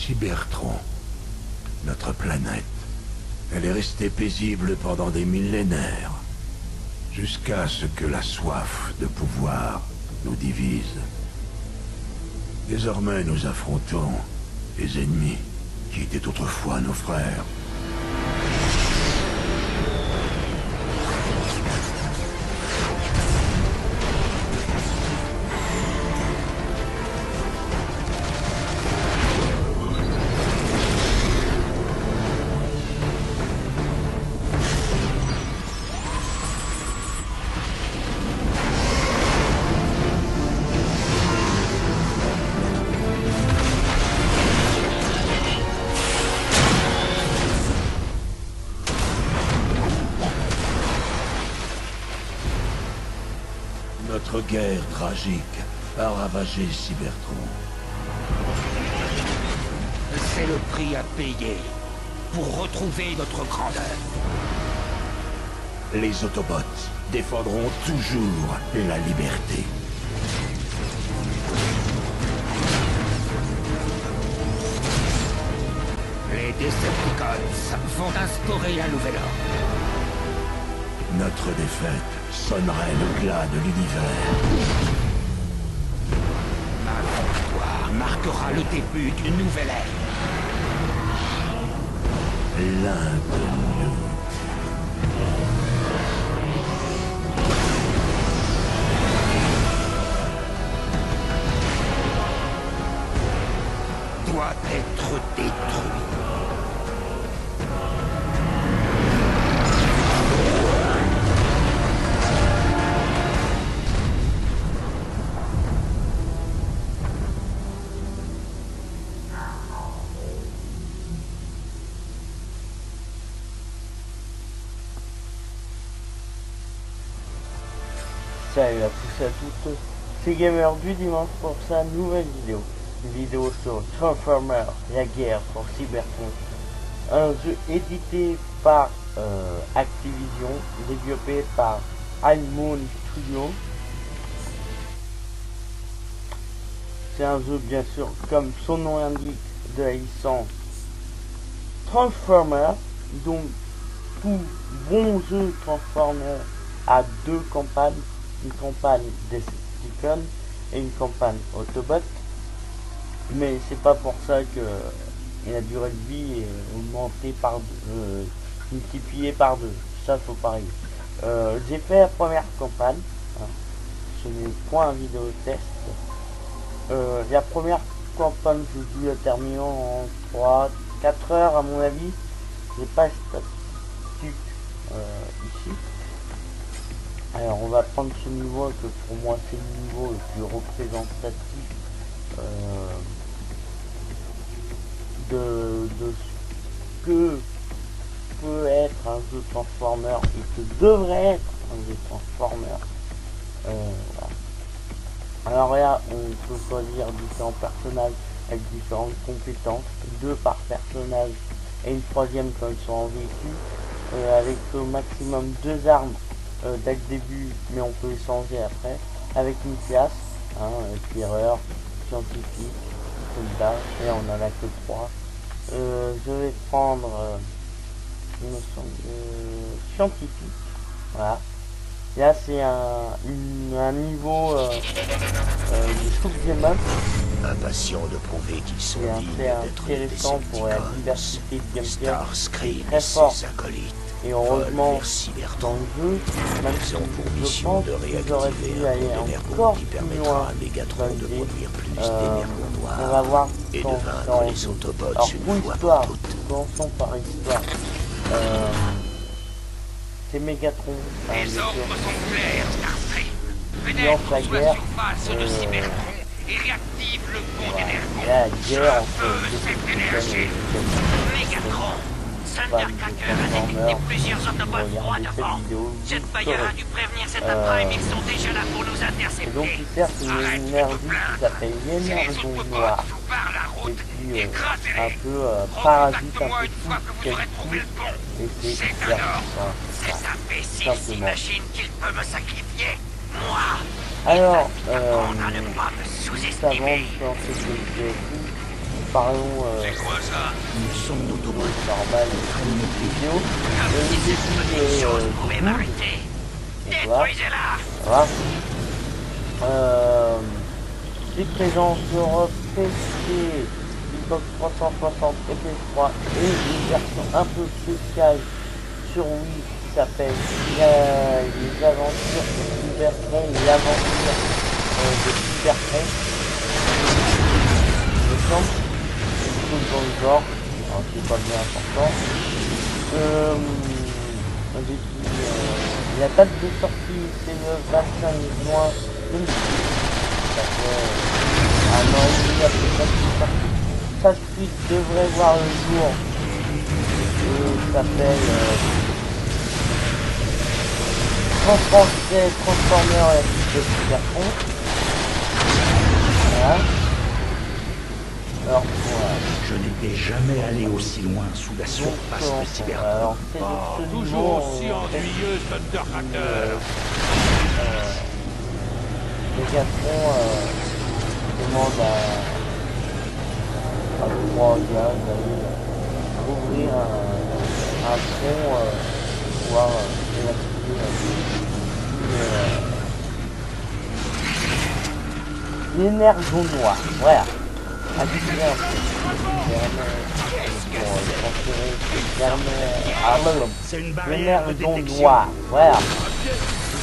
Cybertron, notre planète. Elle est restée paisible pendant des millénaires, jusqu'à ce que la soif de pouvoir nous divise. Désormais, nous affrontons des ennemis qui étaient autrefois nos frères. Notre guerre tragique a ravagé Cybertron. C'est le prix à payer pour retrouver notre grandeur. Les Autobots défendront toujours la liberté. Les Decepticons vont instaurer un nouvel ordre. Notre défaite sonnerait le glas de l'univers. Ma victoire marquera le début d'une nouvelle ère. L'un de nous. Doit être détruit. Salut à tous et à toutes, c'est Gamer du dimanche pour sa nouvelle vidéo. Une vidéo sur Transformers, la guerre pour Cybertron. Un jeu édité par Activision, développé par Moon Studio. C'est un jeu bien sûr, comme son nom l'indique, de la licence Transformers. Donc tout bon jeu Transformers a deux campagnes. Une campagne Decepticon et une campagne Autobot, mais c'est pas pour ça que la durée de vie est augmentée par multipliée par deux. Ça faut parier. J'ai fait la première campagne, hein. Ce n'est point un vidéo test. La première campagne, je dû la terminer en 3-4 heures à mon avis. J'ai pas statistique ici. Alors on va prendre ce niveau que pour moi c'est le niveau le plus représentatif de ce que peut être un jeu Transformer et que devrait être un jeu Transformer. Voilà. Alors là on peut choisir différents personnages avec différentes compétences, 2 par personnage et une troisième quand ils sont en véhicule, avec au maximum 2 armes dès le début, mais on peut les changer après, avec une classe, hein, éclaireur, scientifique, soldat, et on en a que 3. Je vais prendre une notion de scientifique, voilà. Là c'est un niveau de shoot'em. Impatient de prouver qu'ils sont dignes d'être les intéressant pour la Decepticons, diversité de gameplay, Starscream très et fort. ses acolytes Et heureusement, vers Cybertron. dans le jeu, même Ils si ont pour je mission pense de qu'ils auraient réactiver pu un aller pont d'énergie encore qui plus permettra loin à Megatron dans de l'idée. produire plus On va d'énergie noire voir et de dans vaincre le les jeu. Autobots Alors une pour fois l'histoire, pour toutes. commençons par l'histoire. C'est Megatron, Les ordres sont clairs, Starscream. lance la Pénètre sur la guerre. surface de Cybertron et réactive le pont d'énergie. La guerre entre Je veux les cette Decepticons et énergie. les Mégatron, Fan de Thundercracker a détecté Transformers. plusieurs Autobots Regardez froids cette devant. vidéo, Jetfire a dû prévenir cet Euh, après-midi, ils sont déjà là pour nous Et donc intercepter. il sert une Arrête de énergie te qui plaindre. s'appelle Si les l'énergie autres noire. bots vous barrent la Et route, puis un écrasez-les. peu parasite un Recontacte-moi peu une tout fois que ce vous qu'elle aurez trouvé le pont. et c'est C'est hyper alors puissant. cet imbécile Simplement. s'imagine qu'il peut me sacrifier. Moi, Alors, apprendre à ne pas me juste avant sous-estimer. de lancer le gameplay, parlons C'est quoi ça? Une sonde d'autoroute. normal vidéo. Vous pouvez m'arrêter. Détruisez-la. Voilà. Des présences Europe PC, Xbox 360 et PS3 et une version un peu spéciale sur Wii qui s'appelle les aventures de Super Train, l'aventure de Super Train. Il me semble, c'est tout dans le genre, alors c'est pas bien important. J'ai dit, la date de sortie c'est le 25 juin 2018. Ça fait un an et demi après ça qui est sorti. Sa suite devrait voir le jour. Et s'appelle en français Transformers et la suite de Cybertron. Voilà. Alors voilà. Je n'étais jamais allé aussi loin sous la surface de Cybertron. Alors c'est Toujours aussi ennuyeux, Thundercracker. Mégatron demande à 3 gars d'aller ouvrir un pont pour pouvoir l'énergie noire. Voilà. Activer un peu. C'est une barrière de L'énergie détection. noire. Voilà.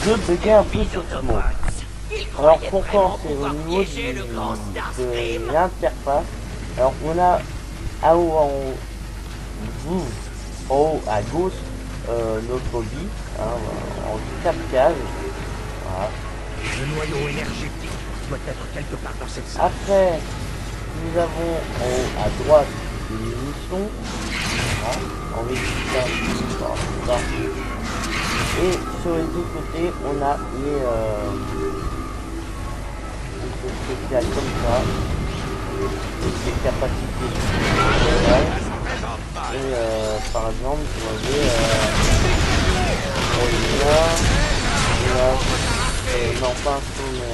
Je bégaye un peu sur ce mot. Alors pourquoi c'est au niveau de l'interface. Alors on a en haut à gauche notre vie en 4 cases. Voilà. Le noyau énergétique doit être quelque part dans cette salle. Après nous avons en haut à droite les munitions. Voilà. En résultat, et sur les deux côtés on a les spéciales comme ça, les capacités et par exemple vous avez non pas un saut mais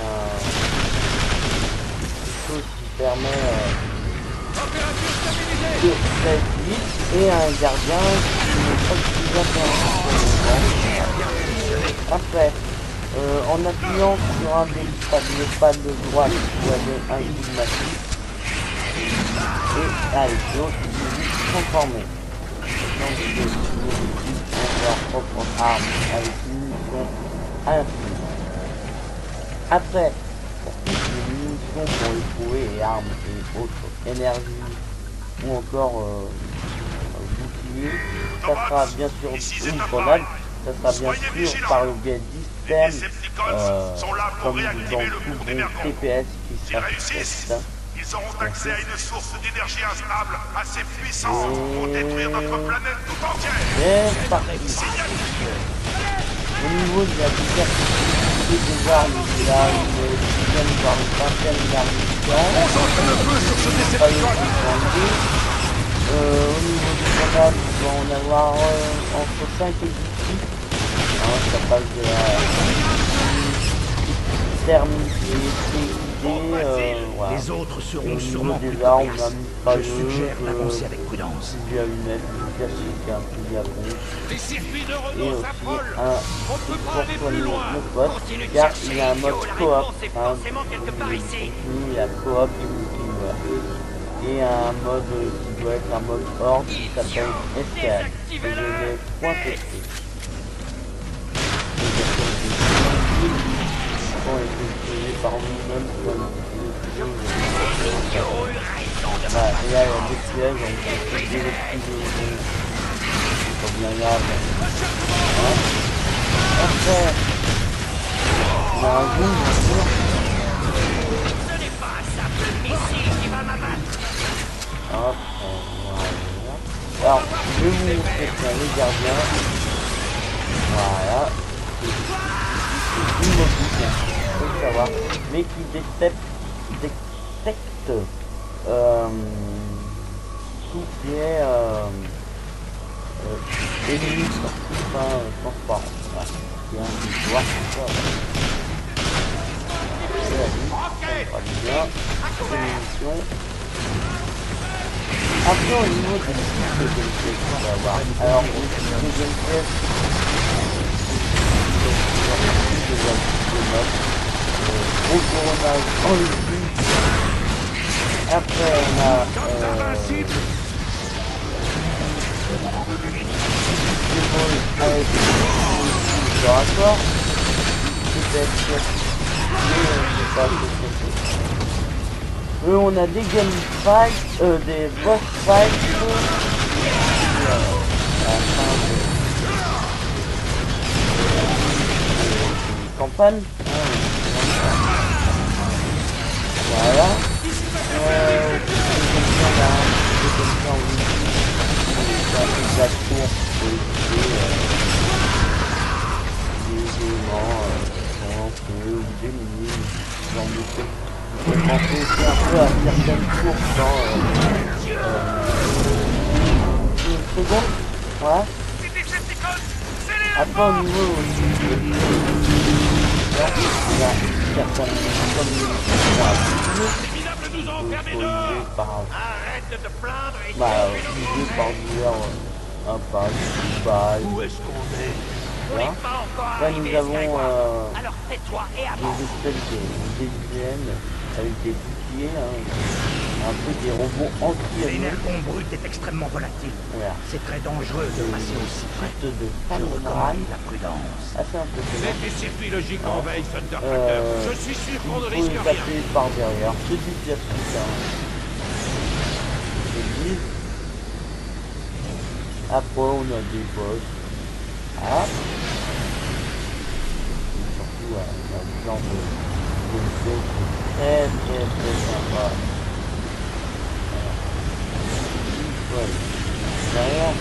quelque chose qui permet de faire vite et un gardien qui n'est pas plus intéressant. Après en appuyant sur un des pads de droite, vous avez un guide massif et avec l'autre, vous pouvez transformer. Donc, vous pouvez leur propre arme avec une munition à l'infini. Après, pour toutes les munitions pour les trouver, et armes et autres énergies ou encore boucliers, ça sera bien sûr une grenade. Ça sera bien sûr par le biais du système, comme dans tout bon TPS qui sera ils auront accès à une source d'énergie instable assez puissante pour détruire notre planète tout entière. C'est parti. Au niveau de la diversité des armes, il y a une dizaine voire une vingtaine d'armes différentes. Au niveau des grenades, on va en avoir entre 5 et 10 types. Ça passe de la thermique voilà. Les autres seront Au sûrement niveau plus des armes, on a coriaces. Je mitrailleuse, suggère d'avancer avec prudence. fusil à lunettes, fusil à chic, un fusil à pompe. Les circuits de Et Renault aussi s'affolent. un On ne peut pas aller pour plus loin. mon pote, Continue de car chercher, il y a un mode idiot, la coop, réponse est forcément quelque part ici. il y a coop du multijoueur. Et un mode qui doit être un mode horde qui s'appelle Escape. Et je l'ai point testé. Bon, et que je faisais par vous-même pour et là, il y a des pièges, on peut faire des petits c'est pas bien grave. Hein? Après, il y a un zoom, bien sûr. Ce n'est pas un simple missile qui va m'abattre. Hop, voilà. Alors, je vais vous montrer ça, les gardiens. Voilà. C'est immobile, faut le savoir, mais qui détecte tout qui est ennemi transparent. Voilà. Il y a un pouvoir comme ça. Voilà. Ça va bien. Munitions. Après au niveau des types de gameplay qu'on va avoir. Alors le type de gameplay, gros coronage en légumes. Après on a des balles avec des laboratoires. Peut-être pas on a des game fights, des boss fights à la fin de campagne. Voilà. La cour pour des éléments des minimes, genre de choses. On peut penser aussi un peu à certaines courses dans une seconde. Voilà. Après au niveau il y a certaines comme par divers un pas, Où est-ce qu'on est? là nous avons des espèces de DGM avec des boucliers, un peu des robots anti-avions. L'énergon brut est extrêmement volatile. Voilà. C'est très dangereux de passer aussi près. De Je recommande la prudence. assez impressionnant. Les circuits logiques en veille, Thundercracker. Je suis sûr qu'on ne risque Il faut rien. taper par derrière. C'est du classique. Après on a des boss. Ah. Surtout un genre de gameplay très sympa. Derrière,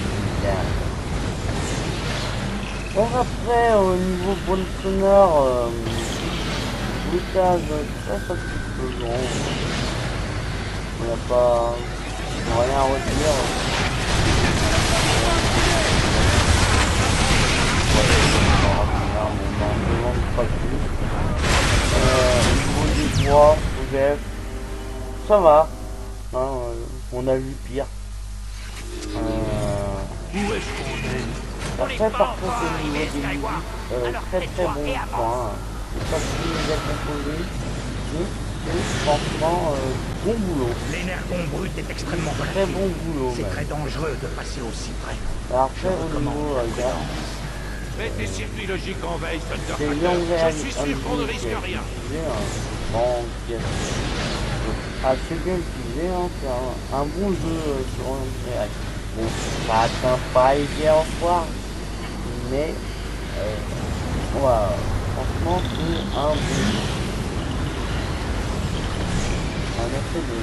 bon, après au niveau bande sonore, bruitage très satisfaisant. On n'a pas rien à redire. On n'en demande pas plus. Au niveau des voix, VF, ça va. On a vu pire. Où est-ce qu'on est? Après par contre au niveau des musiques, très bon point. C'est pas si bien composé, mais c'est franchement bon boulot. L'énergon brut est extrêmement Très volatile. bon boulot C'est même. très dangereux de passer aussi près. Alors après au niveau Mets tes circuits logiques en veille, c'est Thundercracker. long Je suis sûr qu'on ne risque rien. assez bien utilisé, c'est un bon jeu sur un réel. Bon, ça atteint pas hier en soir, mais voilà, franchement c'est un bon jeu. Un effet de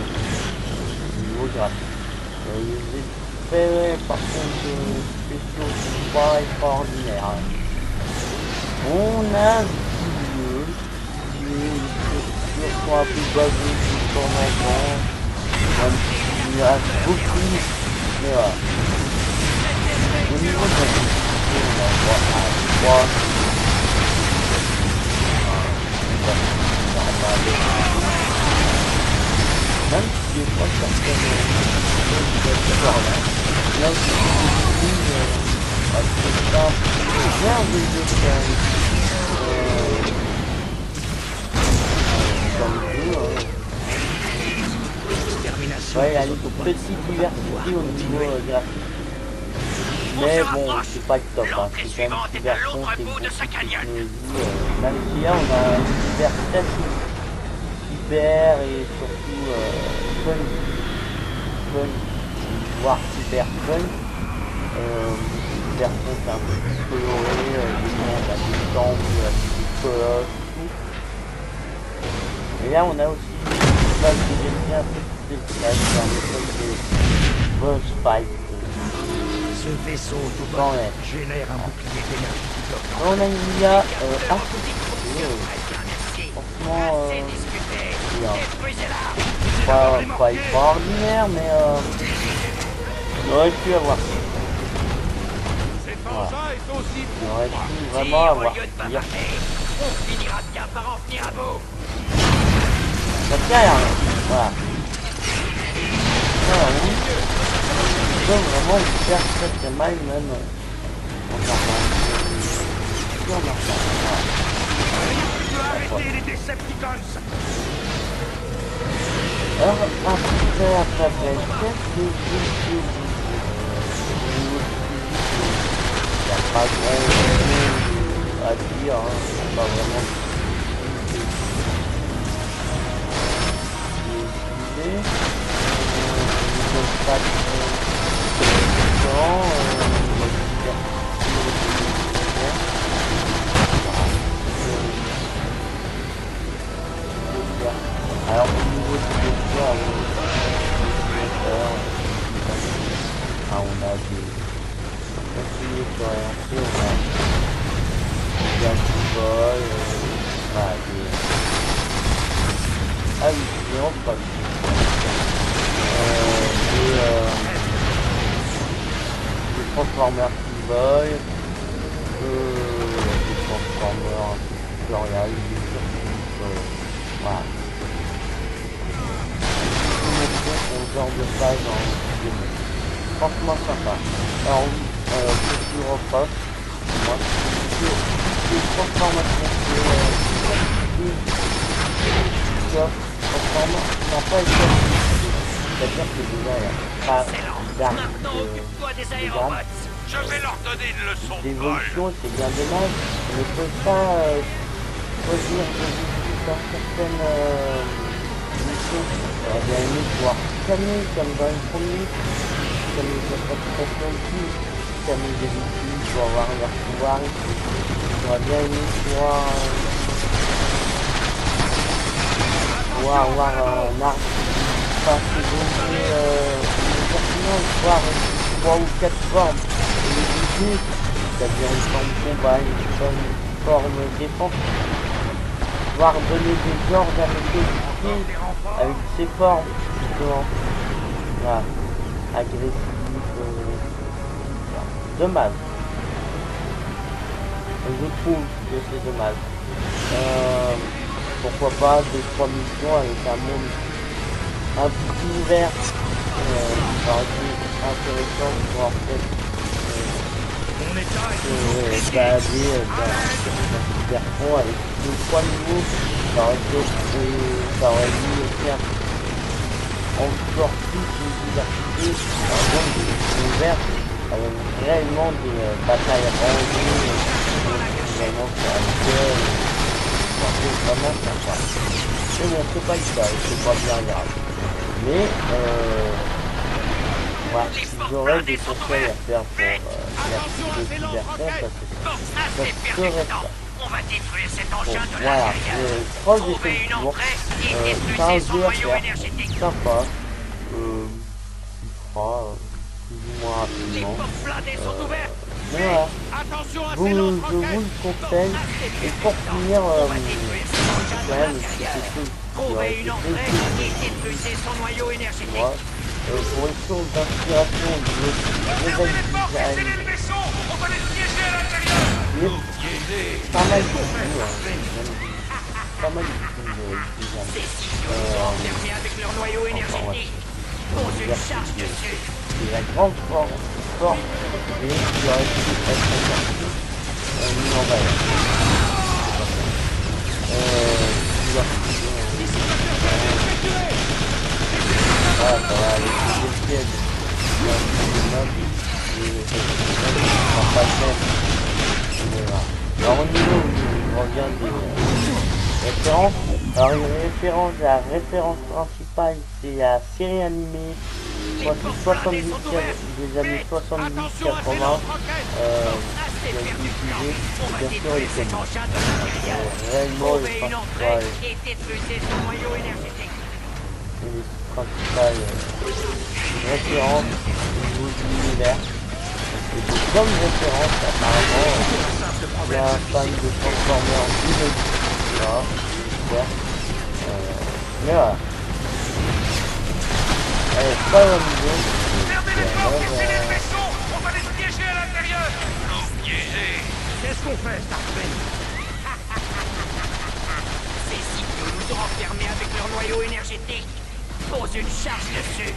niveau graphique. Les effets par contre spéciaux sont pas extraordinaires. On a des sont un peu basés de temps en temps, même s'il y a beaucoup, mais voilà. Au niveau de la difficulté, on a droit à 3. Même si je crois que certaines choses là, là aussi c'est simple, merveilleux ouais, il y a une petite diversité au niveau graphique. Mais bon, c'est pas le top, hein. C'est quand même une version qui est beaucoup de technologie. Même si là, on a un univers très hyper et surtout fun, voire super fun. Une version qui est un peu plus colorée, des mondes à des temples, des colosses, tout. Et là, on a aussi une phase de gameplay un peu plus spéciale, c'est un méthode de boss fight. Ce vaisseau tout Dans bon l'air. génère un bouclier d'énergie qui bloque. On a une IA assez franchement bien. Pas extraordinaire, mais on aurait pu avoir. Cet engin est aussi On aurait pu vraiment avoir pire. On finira bien par en venir à bout. Ça tient rien. Voilà. Voilà, oui. peut vraiment vous faire très mal même en normal. Arrêtez les Decepticons! Alors après, qu'est-ce que vous il n'y a pas grand chose à dire, hein. Pas vraiment pas alors au niveau du décor, on a des conseillers orientés, on a des alcool, voilà, des... Ah oui, c'est en pas des Transformers Boy, des Transformers tutorial, des surprises, voilà. On genre de page en vidéo. Franchement sympa. Alors oui, petit reproche, moi, c'est transformations transformant n'a pas été c'est-à-dire que déjà il n'y a pas d'arme Je vais leur donner une leçon de vol. d'évolution, c'est bien dommage. On ne peut pas choisir de vivre dans certaines missions. J'aurais bien aimé pouvoir scanner comme dans une première, comme les interprétations ici, scanner des outils pour avoir leur pouvoir. J'aurais bien aimé pouvoir avoir un arbre pas évoluer voir 3 ou 4 formes et c'est-à-dire une forme combat, une forme défense, voire donner des ordres à mes coéquipiers avec ces formes justement, voilà, agressives, dommage. Je trouve que c'est dommage. Pourquoi pas 2-3 missions avec un monde un peu plus ouvert, ça aurait été intéressant de pouvoir peut-être balader dans ce garçon avec 2-3 niveaux, ça aurait dû faire encore plus une diversité, par exemple des missions ouvertes avec réellement des batailles rangées, vraiment sur la gueule. C'est vraiment sympa. Mais bon, c'est pas le cas, c'est pas bien grave. Mais voilà, si j'aurais des conseils à faire pour la cybercon, ça serait ça. On va détruire cet Bon, engin de voilà, l'intérieur. proche des Trouvez une tours, entrée et c'est un détruisez son jeu à noyau faire, énergétique. sympa, qui fera plus ou moins Les rapidement. portes blindées sont ouvertes. Mais voilà, Attention à je ces vous lance-roquettes. le conseille. Et pour finir, On va détruire cet engin de quand même, c'est l'intérieur. quelque chose qui aurait Trouvez été une entrée et détruisez son noyau énergétique. moi, pour une source d'inspiration du level design, Les vaisseaux, on va les piéger à l'intérieur. pas mal du tout, pas mal du tout design. Ces signaux sont enfermés avec leur noyau énergétique. Pose une charge dessus. C'est la grande force et qui aurait pu être sorti mis en valeur. Voilà, ça va aller plus de pied. Alors au niveau où il revient des références, alors la référence principale c'est la série animée 70 des années 70-80 qui a été utilisée, bien sûr les comics. Réellement les principales références au niveau de l'univers. Et de bonnes références apparemment. Il y a un fan de Transformers qui le dit. Voilà, super. Mais voilà. Allez, pas la vidéo. Fermez les portes, c'est les vaisseaux, on va les piéger à l'intérieur. Piéger. Qu'est-ce qu'on fait, Starfleet? Ces signaux nous ont enfermés avec leur noyau énergétique. Pose une charge dessus.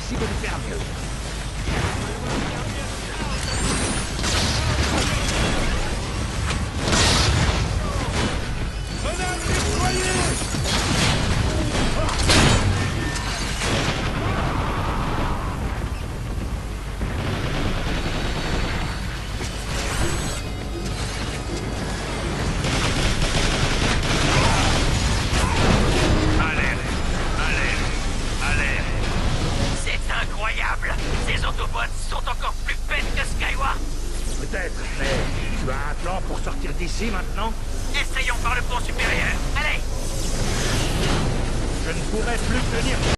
impossible de faire mieux. Ces Autobots sont encore plus bêtes que Skyward. Peut-être, mais tu as un plan pour sortir d'ici maintenant? Essayons par le pont supérieur. Allez! Je ne pourrai plus tenir.